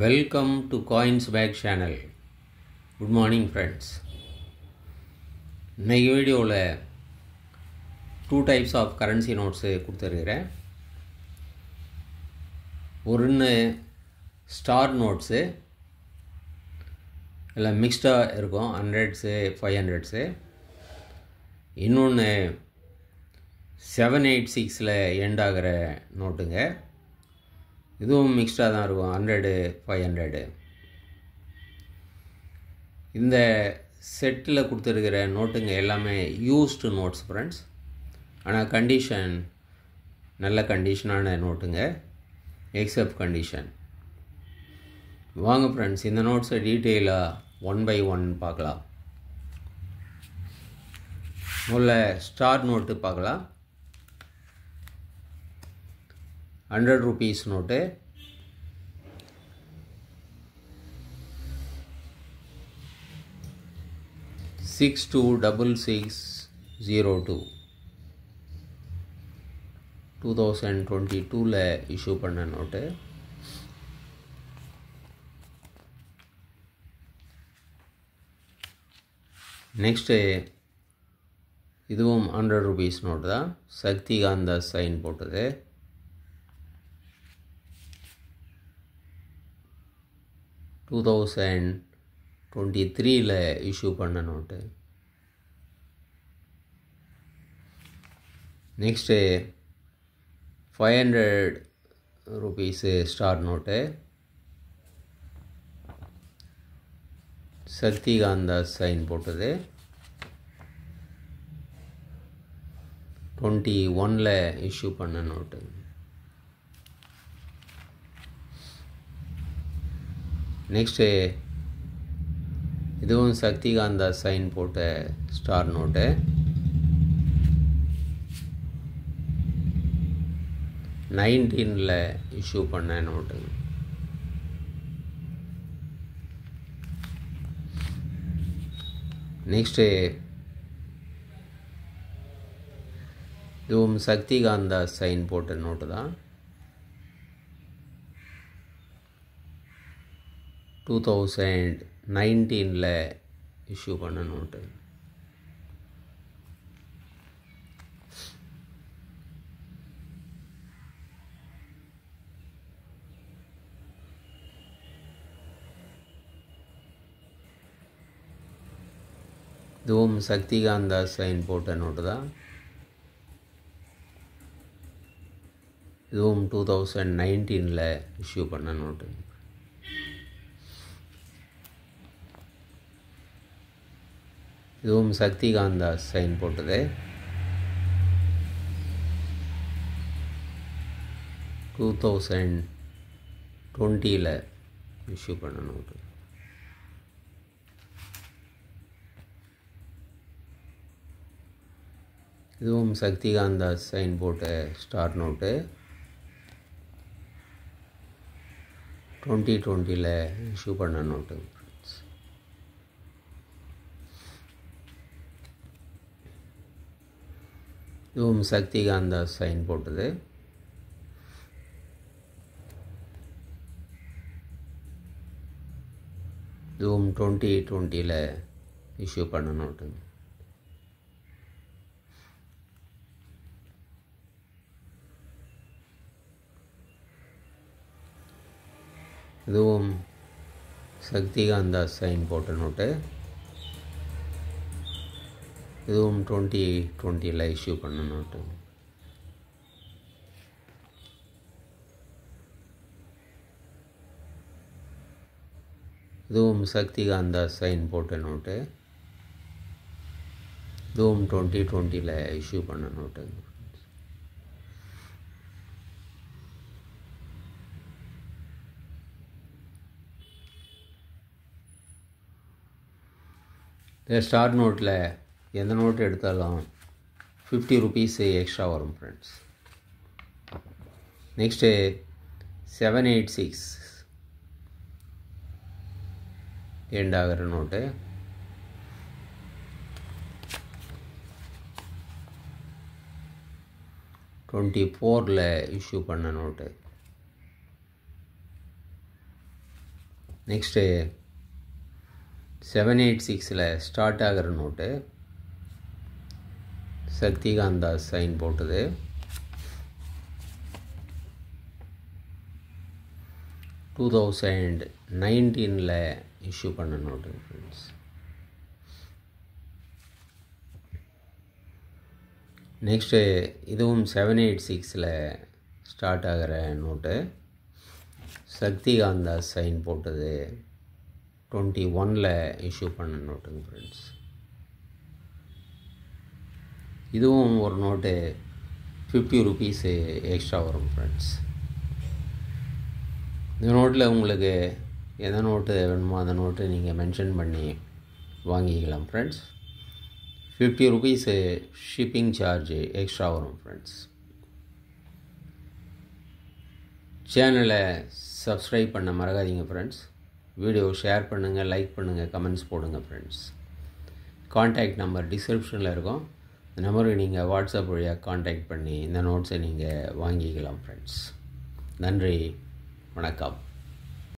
Welcome to Coins Bag channel. Good morning friends. இன்னைக்கு வீடியோவில் 2 types of currency notes கொடுத்துருக்கிறேன். ஒன்று ஸ்டார் நோட்ஸு, இல்லை மிக்ஸ்டாக இருக்கும், 100s 500s. இன்னொன்று 786 எண்ட் ஆகிற நோட்டுங்க. இதுவும் மிக்ஸ்டாக தான் இருக்கும், 100 500. இந்த செட்டில் கொடுத்துருக்கிற நோட்டுங்க எல்லாமே யூஸ்டு நோட்ஸ் ஃப்ரெண்ட்ஸ். ஆனால் கண்டிஷன் நல்ல கண்டிஷனான நோட்டுங்க, எக்ஸப்ட் கண்டிஷன். வாங்க ஃப்ரெண்ட்ஸ், இந்த நோட்ஸை டீட்டெயிலாக 1 by 1 பார்க்கலாம். முதல்ல ஸ்டார் நோட்டு பார்க்கலாம். 100 rupees நோட்டு. Six 26602 2022 இஷ்யூ பண்ண நோட்டு. நெக்ஸ்ட்டு இதுவும் 100 rupees நோட்டு தான், சக்திகாந்த சைன் போட்டது. டூ 2023 இஷ்யூ பண்ண note. Next 500 rupees star note, Shaktikanta sign போட்டது. 2021 இஷ்யூ பண்ண நோட்டு. நெக்ஸ்ட்டு இதுவும் சக்திகாந்தா சைன் போட்ட ஸ்டார் நோட்டு. நைன்டீனில் இஷ்யூ பண்ண நோட்டு. நெக்ஸ்ட்டு இதுவும் சக்திகாந்தா சைன் போட்ட நோட்டு தான். 2019 இஷ்யூ பண்ண நோட்டு. இதுவும் சக்திகாந்தா சைன் போட்ட நோட்டு தான். இதுவும் 2019 இஷ்யூ பண்ண நோட்டு. இதுவும் சக்திகாந்தா சைன் போட்டது. 2020 இஷ்யூ பண்ண நோட்டு. இதுவும் சக்திகாந்தா சைன் போட்ட ஸ்டார் நோட்டு. 2020 இஷ்யூ பண்ண நோட்டு. இதுவும் சக்திகாந்தா சைன் போட்டது. இதுவும் 2020 இஷ்யூ பண்ண நோட்டு. இதுவும் சக்திகாந்தா சைன் போட்ட நோட்டு. இதுவும் 2020 இஷ்யூ பண்ண நோட்டு. இதுவும் சக்திகாந்தா சைன் போட்ட நோட்டு. இதுவும் 2020 இஷ்யூ பண்ண நோட்டு. இந்த ஸ்டார் நோட்டில் எந்த நோட்டு எடுத்தாலும் 50 rupees எக்ஸ்ட்ரா வரும் ஃப்ரெண்ட்ஸ். நெக்ஸ்ட்டு 786 எண்ட் ஆகிற நோட்டு. 2024 இஷ்யூ பண்ண நோட்டு. நெக்ஸ்ட்டு 786 ஸ்டார்ட் ஆகிற நோட்டு, சக்திகாந்த் தாஸ் சைன் போட்டது. 2019 இஷ்யூ பண்ண நோட்டு ஃப்ரெண்ட்ஸ். நெக்ஸ்ட்டு இதுவும் 786 ஸ்டார்ட் ஆகிற நோட்டு, சக்திகாந்த் தாஸ் சைன் போட்டது. 21 இஷ்யூ பண்ண நோட்டுங்க ஃப்ரெண்ட்ஸ். இதுவும் ஒரு நோட்டு 50 rupees எக்ஸ்ட்ரா வரும் ஃப்ரெண்ட்ஸ். இந்த நோட்டில் உங்களுக்கு எந்த நோட்டு வேணுமோ அந்த நோட்டு நீங்கள் மென்ஷன் பண்ணி வாங்கிக்கலாம் friends. 50 rupees shipping charge extra வரும் ஃப்ரெண்ட்ஸ். சேனலை சப்ஸ்கிரைப் பண்ண மறக்காதீங்க ஃப்ரெண்ட்ஸ். வீடியோ ஷேர் பண்ணுங்கள், லைக் பண்ணுங்கள், கமெண்ட்ஸ் போடுங்க ஃப்ரெண்ட்ஸ். கான்டாக்ட் நம்பர் டிஸ்கிரிப்ஷனில் இருக்கும். இந்த நம்பருக்கு நீங்கள் வாட்ஸ்அப் வழியாக கான்டாக்ட் பண்ணி இந்த நோட்ஸை நீங்கள் வாங்கிக்கலாம் ஃப்ரெண்ட்ஸ். நன்றி, வணக்கம்.